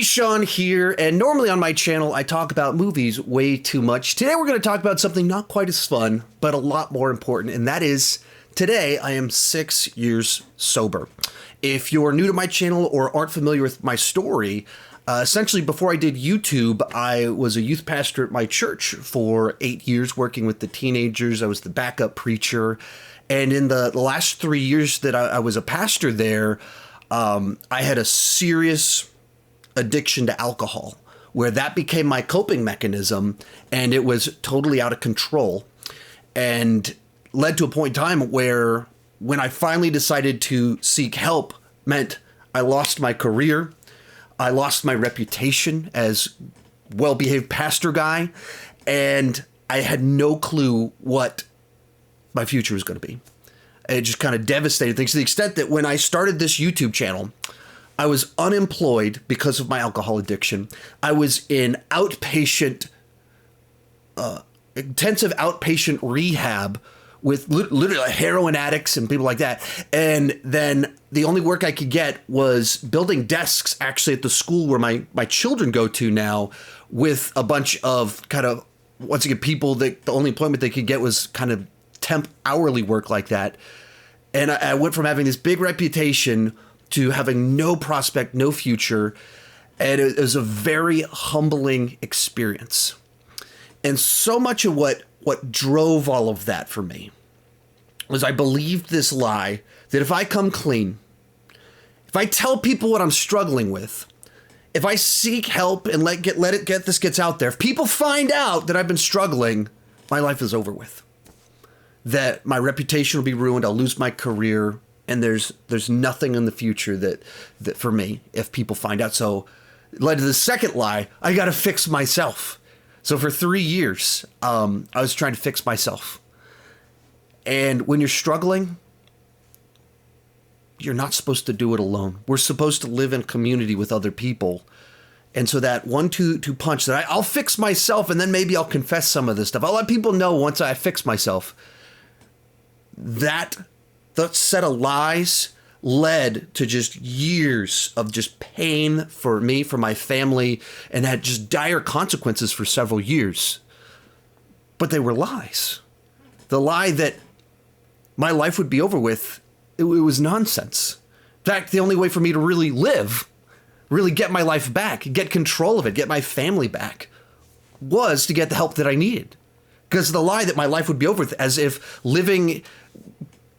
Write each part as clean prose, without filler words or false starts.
Hey, Sean here, and normally on my channel I talk about movies way too much. Today we're going to talk about something not quite as fun, but a lot more important, and that is, today I am 6 years sober. If you're new to my channel or aren't familiar with my story, essentially before I did YouTube, I was a youth pastor at my church for 8 years working with the teenagers. I was the backup preacher, and in the last 3 years that I was a pastor there, I had a serious addiction to alcohol, where that became my coping mechanism, and it was totally out of control, and led to a point in time where when I finally decided to seek help meant I lost my career, I lost my reputation as well-behaved pastor guy, and I had no clue what my future was going to be. It just kind of devastated things to the extent that when I started this YouTube channel, I was unemployed because of my alcohol addiction. I was in intensive outpatient rehab with literally heroin addicts and people like that. And then the only work I could get was building desks actually at the school where my children go to now, with a bunch of kind of, once again, people that the only employment they could get was kind of temp hourly work like that. And I went from having this big reputation to having no prospect, no future. And it was a very humbling experience. And so much of what drove all of that for me was I believed this lie that if I come clean, if I tell people what I'm struggling with, if I seek help and let this gets out there, if people find out that I've been struggling, my life is over with. That my reputation will be ruined, I'll lose my career, and there's nothing in the future that for me if people find out. So it led to the second lie: I got to fix myself. So for 3 years, I was trying to fix myself. And when you're struggling, you're not supposed to do it alone. We're supposed to live in community with other people. And so that 1-2 punch that I'll fix myself, and then maybe I'll confess some of this stuff. I'll let people know once I fix myself. That set of lies led to just years of just pain for me, for my family, and had just dire consequences for several years. But they were lies. The lie that my life would be over with, it was nonsense. In fact, the only way for me to really live, really get my life back, get control of it, get my family back, was to get the help that I needed. Because the lie that my life would be over with, as if living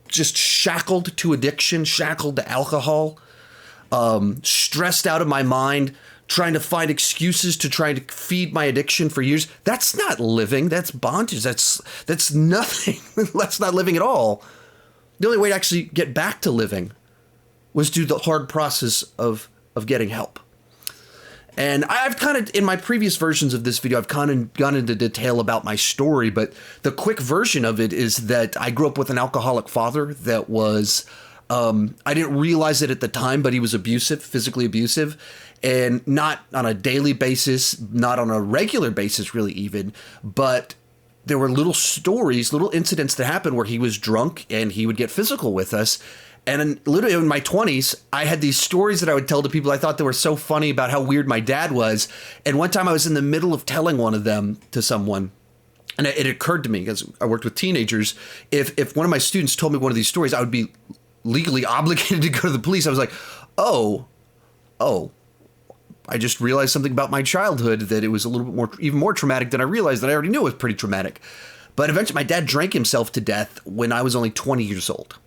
just shackled to addiction, shackled to alcohol, stressed out of my mind, trying to find excuses to try to feed my addiction for years. That's not living. That's bondage. That's nothing. That's not living at all. The only way to actually get back to living was through the hard process of getting help. And I've kind of, in my previous versions of this video, I've kind of gone into detail about my story, but the quick version of it is that I grew up with an alcoholic father that was, I didn't realize it at the time, but he was abusive, physically abusive, and not on a daily basis, not on a regular basis really even, but there were little stories, little incidents that happened where he was drunk and he would get physical with us. And literally in my 20s, I had these stories that I would tell to people I thought they were so funny about how weird my dad was. And one time I was in the middle of telling one of them to someone, and it occurred to me, because I worked with teenagers, if one of my students told me one of these stories, I would be legally obligated to go to the police. I was like, oh, I just realized something about my childhood, that it was a little bit more, even more traumatic than I realized, that I already knew it was pretty traumatic. But eventually my dad drank himself to death when I was only 20 years old.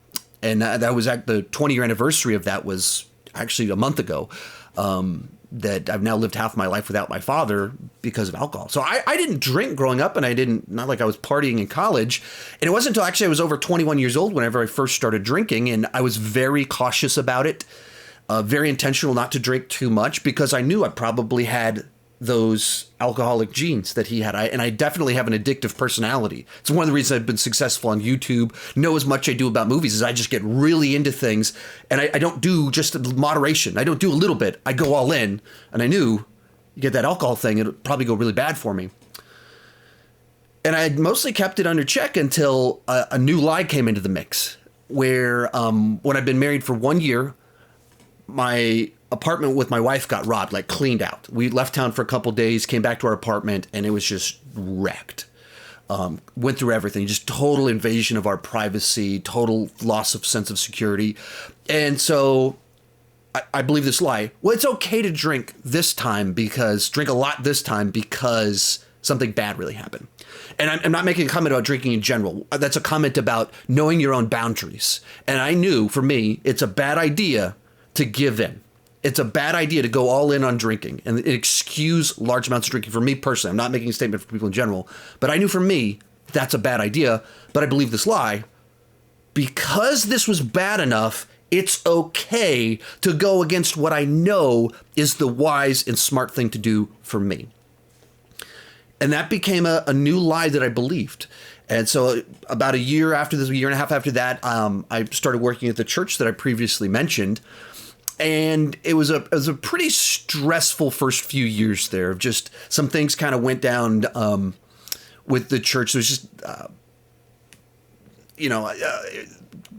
And that was at the 20-year anniversary of that was actually a month ago, that I've now lived half my life without my father because of alcohol. So I didn't drink growing up, and not like I was partying in college. And it wasn't until actually I was over 21 years old whenever I first started drinking. And I was very cautious about it, very intentional not to drink too much, because I knew I probably had those alcoholic genes that he had. And I definitely have an addictive personality. It's one of the reasons I've been successful on YouTube, know as much I do about movies, is I just get really into things, and I don't do just moderation. I don't do a little bit. I go all in, and I knew you get that alcohol thing, it'll probably go really bad for me. And I had mostly kept it under check until a new lie came into the mix, where when I'd been married for 1 year, my apartment with my wife got robbed, like cleaned out. We left town for a couple days, came back to our apartment, and it was just wrecked. Went through everything, just total invasion of our privacy, total loss of sense of security. And so I believe this lie. Well, it's okay to drink drink a lot this time because something bad really happened. And I'm not making a comment about drinking in general. That's a comment about knowing your own boundaries. And I knew, for me, it's a bad idea to give in. It's a bad idea to go all in on drinking and excuse large amounts of drinking. For me personally, I'm not making a statement for people in general, but I knew for me, that's a bad idea. But I believe this lie. Because this was bad enough, it's okay to go against what I know is the wise and smart thing to do for me. And that became a new lie that I believed. And so about a year and a half after that, I started working at the church that I previously mentioned. And it was a pretty stressful first few years there of just some things kind of went down with the church. There's just,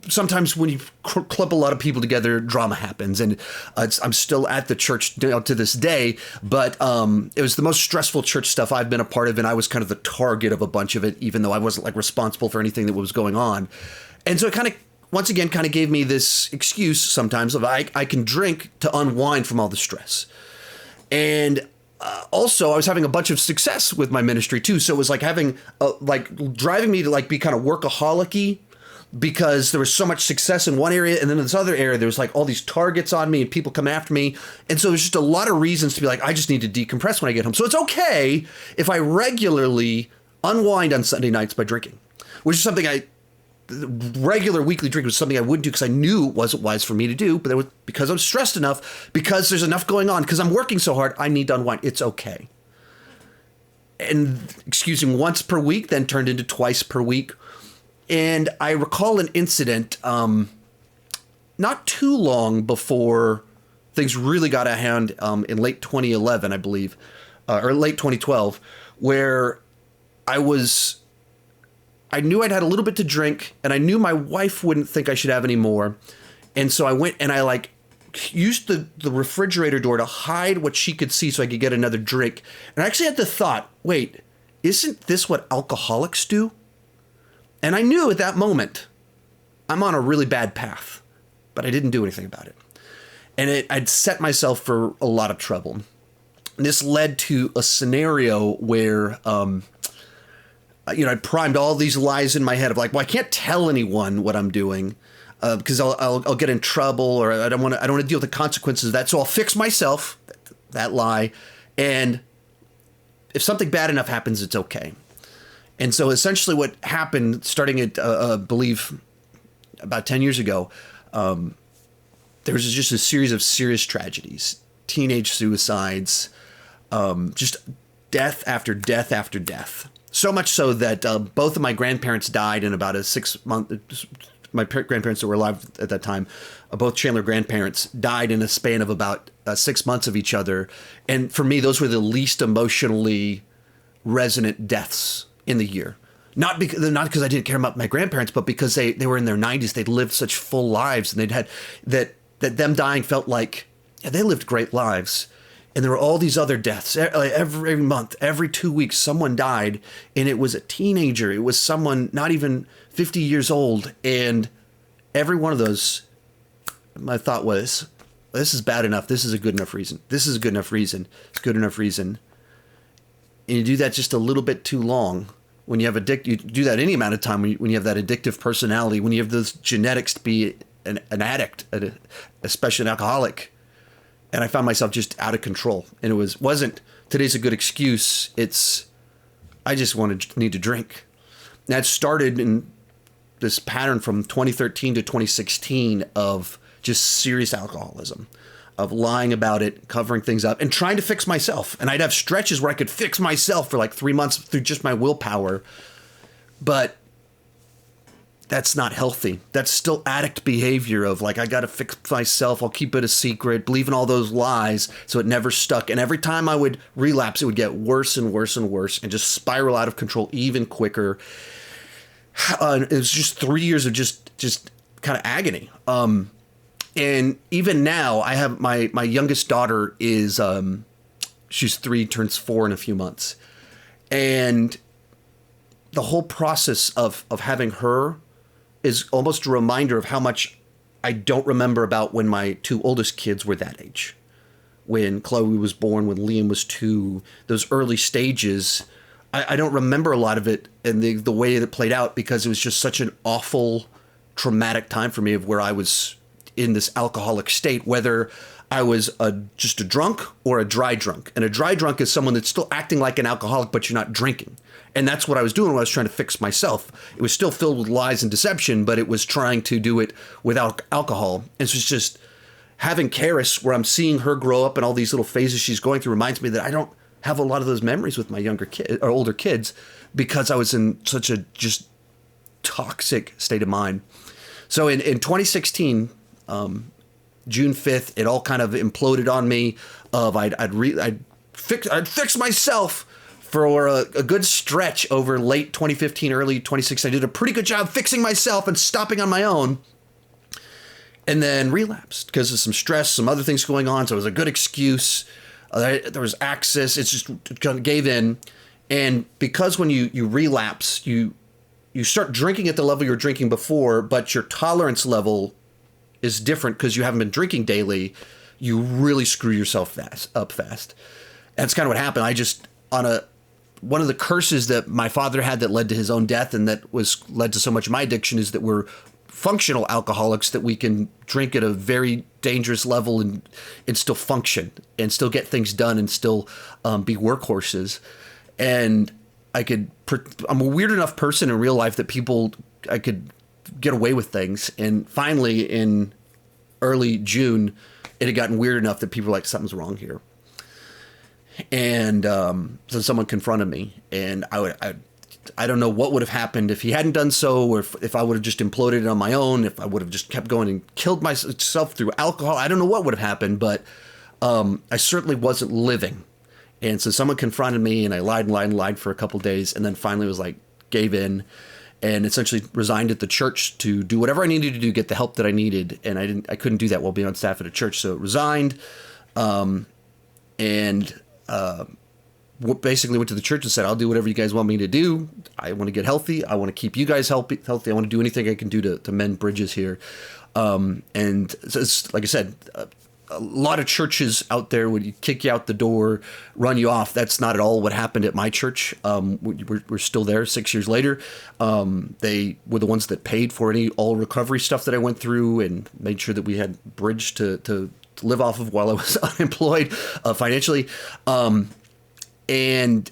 sometimes when you clump a lot of people together, drama happens. And I'm still at the church to this day, but it was the most stressful church stuff I've been a part of. And I was kind of the target of a bunch of it, even though I wasn't like responsible for anything that was going on. And so it kind of, once again, kind of gave me this excuse sometimes of I can drink to unwind from all the stress. And also I was having a bunch of success with my ministry too. So it was like driving me to like be kind of workaholic-y, because there was so much success in one area, and then in this other area, there was like all these targets on me and people coming after me. And so there's just a lot of reasons to be like, I just need to decompress when I get home. So it's okay if I regularly unwind on Sunday nights by drinking, which is something regular weekly drink was something I wouldn't do because I knew it wasn't wise for me to do, but because I'm stressed enough, because there's enough going on, because I'm working so hard, I need to unwind. It's okay. And excusing once per week then turned into twice per week. And I recall an incident not too long before things really got out of hand in late 2011, I believe, or late 2012, where I knew I'd had a little bit to drink, and I knew my wife wouldn't think I should have any more. And so I went and I used the refrigerator door to hide what she could see so I could get another drink. And I actually had the thought, wait, isn't this what alcoholics do? And I knew at that moment I'm on a really bad path, but I didn't do anything about it. And I'd set myself for a lot of trouble. And this led to a scenario where, I primed all these lies in my head of like, well, I can't tell anyone what I'm doing because I'll get in trouble, or I don't want to deal with the consequences of that. So I'll fix myself, that lie. And if something bad enough happens, it's okay. And so essentially what happened starting at, I believe, about 10 years ago, there was just a series of serious tragedies, teenage suicides, just death after death after death. So much so that both of my grandparents died in about a 6-month. My grandparents that were alive at that time, both Chandler grandparents, died in a span of about 6 months of each other. And for me, those were the least emotionally resonant deaths in the year. Not because I didn't care about my grandparents, but because they were in their 90s. They'd lived such full lives, and they'd had that them dying felt like, yeah, they lived great lives. And there were all these other deaths every month, every 2 weeks, someone died, and it was a teenager. It was someone not even 50 years old. And every one of those, my thought was, this is bad enough. This is a good enough reason. This is a good enough reason. It's good enough reason. And you do that just a little bit too long. When you have you do that any amount of time, when you have that addictive personality, when you have those genetics to be an addict, especially an alcoholic. And I found myself just out of control. And it wasn't today's a good excuse. It's I just need to drink. And that started in this pattern from 2013 to 2016 of just serious alcoholism, of lying about it, covering things up, and trying to fix myself. And I'd have stretches where I could fix myself for like 3 months through just my willpower. But that's not healthy. That's still addict behavior of like, I got to fix myself. I'll keep it a secret, believing all those lies. So it never stuck. And every time I would relapse, it would get worse and worse and worse and just spiral out of control even quicker. It was just 3 years of just kind of agony. And even now, I have my youngest daughter is, she's 3, turns 4 in a few months. And the whole process of having her is almost a reminder of how much I don't remember about when my 2 oldest kids were that age. When Chloe was born, when Liam was 2, those early stages, I don't remember a lot of it and the way that it played out, because it was just such an awful, traumatic time for me of where I was in this alcoholic state, whether I was just a drunk or a dry drunk. And a dry drunk is someone that's still acting like an alcoholic, but you're not drinking. And that's what I was doing when I was trying to fix myself. It was still filled with lies and deception, but it was trying to do it without alcohol. And so it's just having Karis, where I'm seeing her grow up and all these little phases she's going through, reminds me that I don't have a lot of those memories with my younger kid or older kids, because I was in such a just toxic state of mind. So in 2016, June 5th, it all kind of imploded on me. I'd fix myself for a good stretch over late 2015, early 2016. I did a pretty good job fixing myself and stopping on my own, and then relapsed because of some stress, some other things going on. So it was a good excuse. There was access. It's just kind of gave in. And because when you relapse, you start drinking at the level you were drinking before, but your tolerance level is different because you haven't been drinking daily. You really screw yourself up fast. And that's kind of what happened. I just, one of the curses that my father had that led to his own death and that led to so much of my addiction is that we're functional alcoholics, that we can drink at a very dangerous level and still function and still get things done and still be workhorses. And I'm a weird enough person in real life that I could get away with things. And finally, in early June, it had gotten weird enough that people were like, something's wrong here. And so someone confronted me, and I don't know what would have happened if he hadn't done so, or if I would have just imploded on my own, if I would have just kept going and killed myself through alcohol. I don't know what would have happened, but I certainly wasn't living. And so someone confronted me, and I lied for a couple of days, and then finally was like, gave in, and essentially resigned at the church to do whatever I needed to do, get the help that I needed. And I couldn't do that while being on staff at a church. So resigned, basically went to the church and said, I'll do whatever you guys want me to do. I want to get healthy. I want to keep you guys healthy. I want to do anything I can do to mend bridges here. And so it's, like I said, a lot of churches out there would kick you out the door, run you off. That's not at all what happened at my church. We're still there 6 years later. They were the ones that paid for all recovery stuff that I went through and made sure that we had bridge to live off of while I was unemployed financially. But it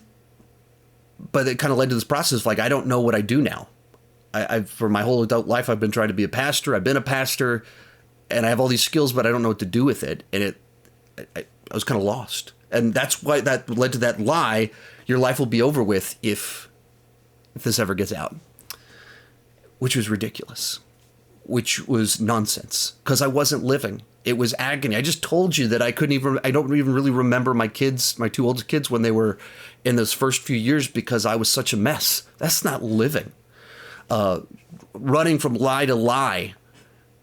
kind of led to this process of like, I don't know what I do now. For my whole adult life, I've been trying to be a pastor. I've been a pastor. And I have all these skills, but I don't know what to do with it. And I was kind of lost. And that's why that led to that lie. Your life will be over with if this ever gets out, which was ridiculous, which was nonsense, because I wasn't living. It was agony. I just told you that I don't even really remember my 2 oldest kids when they were in those first few years, because I was such a mess. That's not living. Running from lie to lie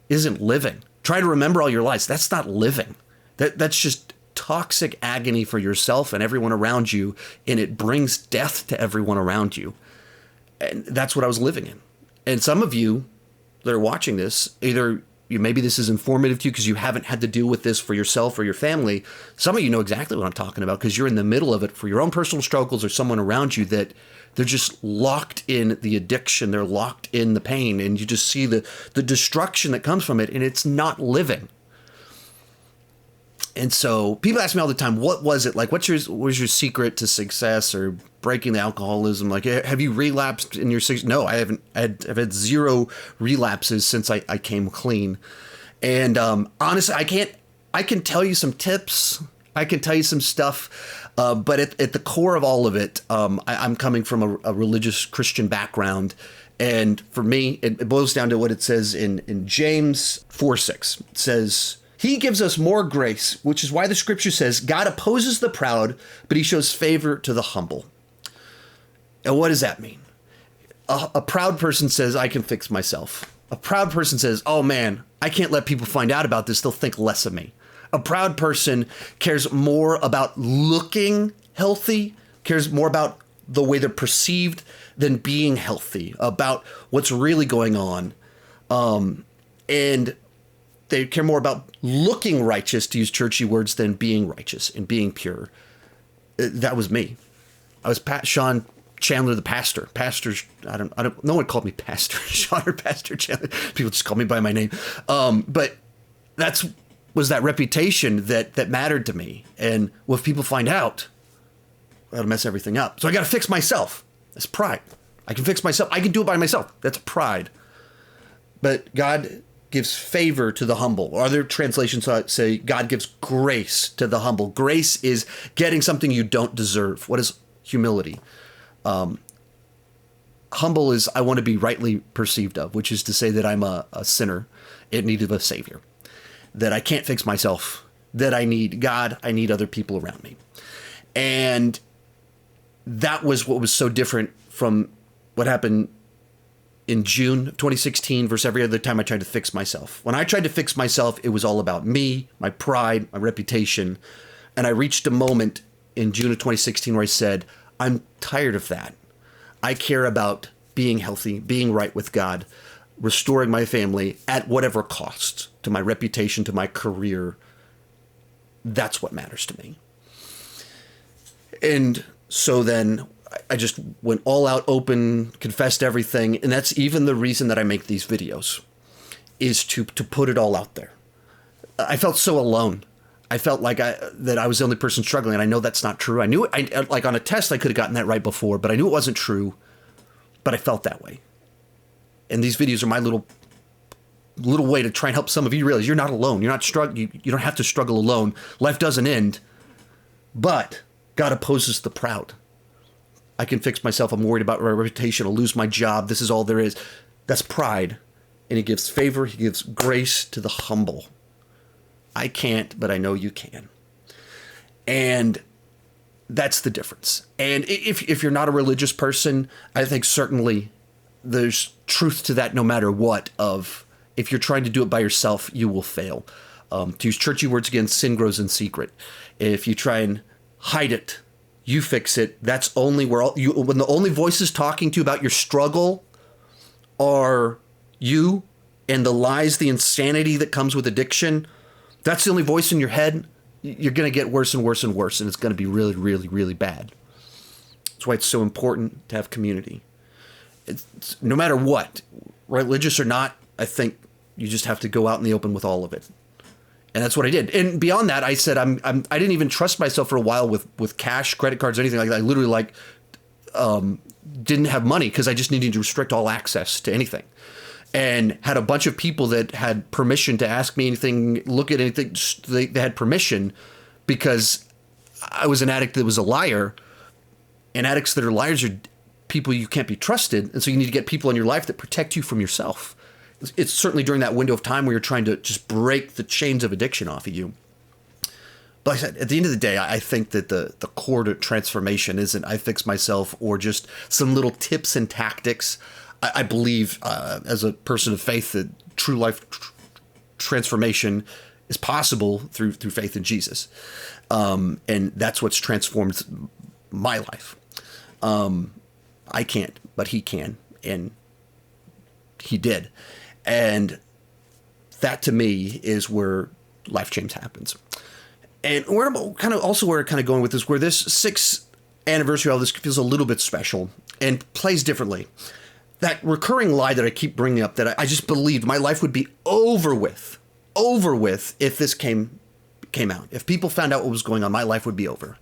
isn't living. Try to remember all your lies. That's not living. That's just toxic agony for yourself and everyone around you, and it brings death to everyone around you. And that's what I was living in. And some of you that are watching this, maybe this is informative to you because you haven't had to deal with this for yourself or your family. Some of you know exactly what I'm talking about because you're in the middle of it for your own personal struggles, or someone around you that they're just locked in the addiction. They're locked in the pain, and you just see the destruction that comes from it, and it's not living. And so people ask me all the time, what was it like? What was your secret to success or breaking the alcoholism? Like, have you relapsed in your 60s? No, I haven't. I've had 0 relapses since I came clean. And honestly, I can tell you some tips. I can tell you some stuff. But at the core of all of it, I'm coming from a religious Christian background. And for me, it boils down to what it says in James 4:6. It says, He gives us more grace, which is why the scripture says, God opposes the proud, but he shows favor to the humble. And what does that mean? A proud person says, I can fix myself. A proud person says, oh man, I can't let people find out about this. They'll think less of me. A proud person cares more about looking healthy, cares more about the way they're perceived than being healthy, about what's really going on. And they care more about looking righteous, to use churchy words, than being righteous and being pure. That was me. I was Sean Chandler, the pastor. Pastors, no one called me Pastor Sean or Pastor Chandler. People just call me by my name. But was that reputation that mattered to me. And well, if people find out, that'll mess everything up. So I got to fix myself. That's pride. I can fix myself. I can do it by myself. That's pride. But God gives favor to the humble. Other translations say God gives grace to the humble. Grace is getting something you don't deserve. What is humility? Humble is I want to be rightly perceived of, which is to say that I'm a sinner in need of a savior, that I can't fix myself, that I need God, I need other people around me. And that was what was so different from what happened in June of 2016 versus every other time I tried to fix myself. When I tried to fix myself, it was all about me, my pride, my reputation. And I reached a moment in June of 2016 where I said, I'm tired of that. I care about being healthy, being right with God, restoring my family at whatever cost, to my reputation, to my career. That's what matters to me. And so then I just went all out, open, confessed everything. And that's even the reason that I make these videos, is to put it all out there. I felt so alone. I felt like that I was the only person struggling. And I know that's not true. I knew it, like on a test, I could have gotten that right before, but I knew it wasn't true. But I felt that way. And these videos are my little way to try and help some of you realize you're not alone. You're not struggling. You don't have to struggle alone. Life doesn't end. But God opposes the proud. I can fix myself. I'm worried about my reputation. I'll lose my job. This is all there is. That's pride. And he gives favor. He gives grace to the humble. I can't, but I know you can. And that's the difference. And if you're not a religious person, I think certainly there's truth to that no matter what. Of if you're trying to do it by yourself, you will fail. To use churchy words again, sin grows in secret. If you try and hide it, you fix it. That's only where when the only voices talking to you about your struggle are you and the lies, the insanity that comes with addiction. That's the only voice in your head. You're going to get worse and worse and worse, and it's going to be really, really, really bad. That's why it's so important to have community. No matter what, religious or not, I think you just have to go out in the open with all of it. And that's what I did. And beyond that, I said I didn't even trust myself for a while with cash, credit cards, anything like that. I literally didn't have money because I just needed to restrict all access to anything. And had a bunch of people that had permission to ask me anything, look at anything. They had permission because I was an addict that was a liar. And addicts that are liars are people you can't be trusted. And so you need to get people in your life that protect you from yourself. It's certainly during that window of time where you're trying to just break the chains of addiction off of you. But like I said, at the end of the day, I think that the core to transformation isn't I fix myself or just some little tips and tactics. I believe as a person of faith that true life transformation is possible through faith in Jesus. And that's what's transformed my life. I can't, but he can. And he did. And that to me is where life change happens. And where I'm kind of also where I'm kind of going with this, where this 6th anniversary of all this feels a little bit special and plays differently. That recurring lie that I keep bringing up, that I just believed my life would be over with if this came out. If people found out what was going on, my life would be over.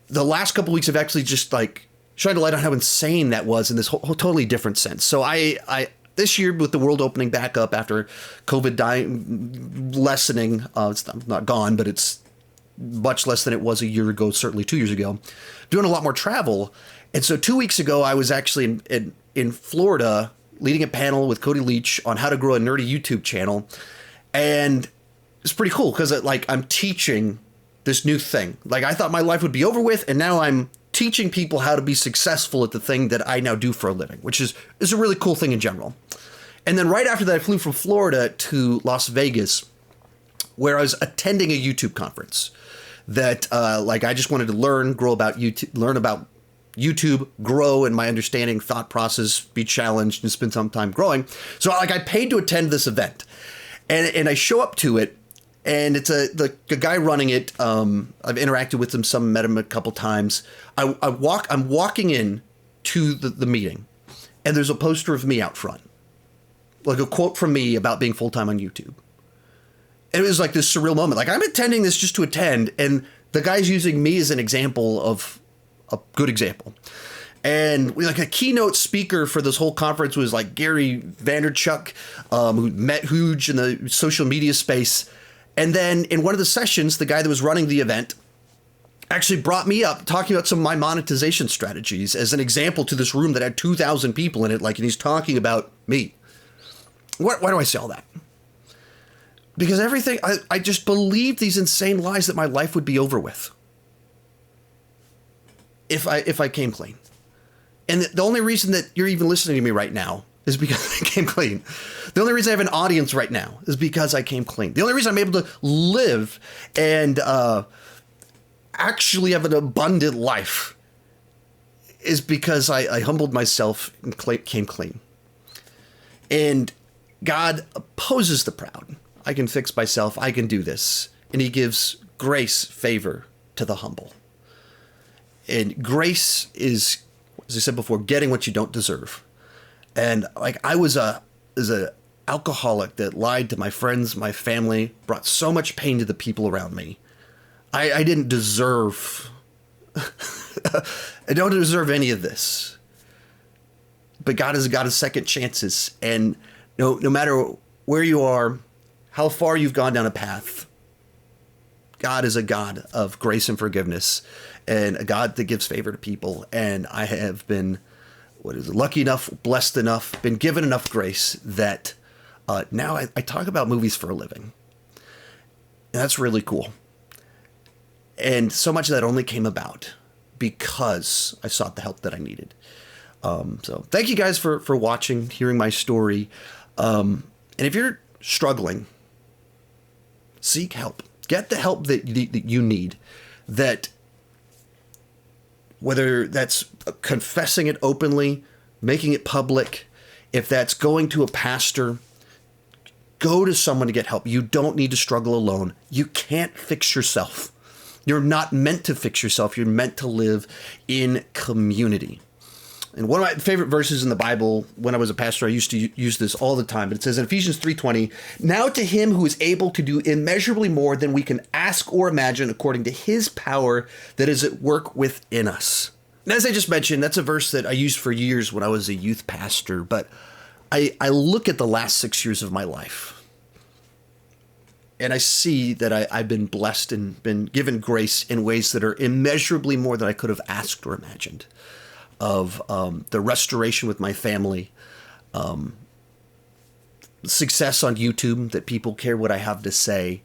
The last couple of weeks have actually just like shined a light on how insane that was in this whole totally different sense. So I this year, with the world opening back up after COVID lessening, it's not gone, but it's much less than it was a year ago, certainly 2 years ago, doing a lot more travel. And so 2 weeks ago, I was actually in Florida leading a panel with Cody Leach on how to grow a nerdy YouTube channel. And it's pretty cool because I'm teaching this new thing. Like I thought my life would be over with, and now I'm teaching people how to be successful at the thing that I now do for a living, which is a really cool thing in general. And then right after that, I flew from Florida to Las Vegas, where I was attending a YouTube conference that I just wanted to learn about YouTube, grow in my understanding, thought process, be challenged, and spend some time growing. So I paid to attend this event, and I show up to it, and it's the guy running it. I've interacted with him met him a couple times. I'm walking in to the meeting, and there's a poster of me out front, like a quote from me about being full-time on YouTube. And it was like this surreal moment. Like, I'm attending this just to attend, and the guy's using me as an example of a good example. And a keynote speaker for this whole conference was like Gary Vaynerchuk, who met huge in the social media space. And then in one of the sessions, the guy that was running the event actually brought me up talking about some of my monetization strategies as an example to this room that had 2,000 people in it. And he's talking about me. Why do I say all that? Because I just believed these insane lies that my life would be over with if I came clean. And the only reason that you're even listening to me right now is because I came clean. The only reason I have an audience right now is because I came clean. The only reason I'm able to live and actually have an abundant life is because I humbled myself and came clean. And God opposes the proud. I can fix myself. I can do this. And he gives grace, favor to the humble. And grace is, as I said before, getting what you don't deserve. And I was as an alcoholic that lied to my friends, my family, brought so much pain to the people around me. I didn't deserve, I don't deserve any of this. But God has got his second chances. And no matter where you are, how far you've gone down a path, God is a God of grace and forgiveness, and a God that gives favor to people. And I have been, lucky enough, blessed enough, been given enough grace that now I talk about movies for a living. And that's really cool. And so much of that only came about because I sought the help that I needed. So thank you guys for watching, hearing my story. And if you're struggling, seek help. Get the help that you need. That whether that's confessing it openly, making it public, if that's going to a pastor, go to someone to get help. You don't need to struggle alone. You can't fix yourself. You're not meant to fix yourself. You're meant to live in community. And one of my favorite verses in the Bible, when I was a pastor, I used to use this all the time. But it says in Ephesians 3:20, "Now to him who is able to do immeasurably more than we can ask or imagine, according to his power that is at work within us." And as I just mentioned, that's a verse that I used for years when I was a youth pastor. But I look at the last 6 years of my life, and I see that I've been blessed and been given grace in ways that are immeasurably more than I could have asked or imagined. Of the restoration with my family, success on YouTube, that people care what I have to say.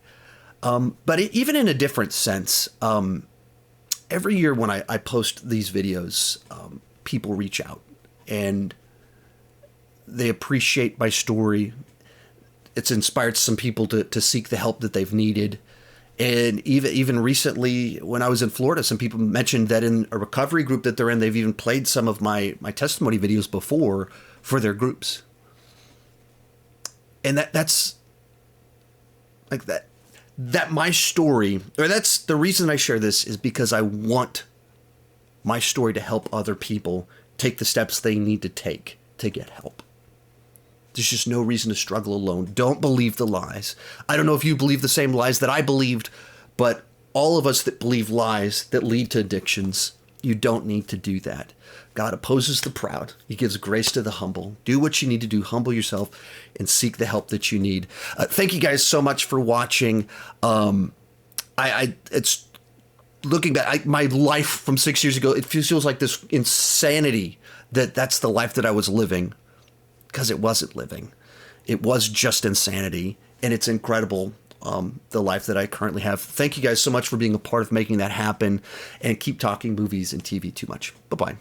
But even in a different sense, every year when I post these videos, people reach out and they appreciate my story. It's inspired some people to seek the help that they've needed. And even recently, when I was in Florida, some people mentioned that in a recovery group that they're in, they've even played some of my testimony videos before for their groups. And that's like that my story, or that's the reason I share this, is because I want my story to help other people take the steps they need to take to get help. There's just no reason to struggle alone. Don't believe the lies. I don't know if you believe the same lies that I believed, but all of us that believe lies that lead to addictions, you don't need to do that. God opposes the proud. He gives grace to the humble. Do what you need to do. Humble yourself and seek the help that you need. Thank you guys so much for watching. It's looking back, my life from 6 years ago, it feels like this insanity that's the life that I was living. Because it wasn't living. It was just insanity. And it's incredible, the life that I currently have. Thank you guys so much for being a part of making that happen. And keep talking movies and TV too much. Bye-bye.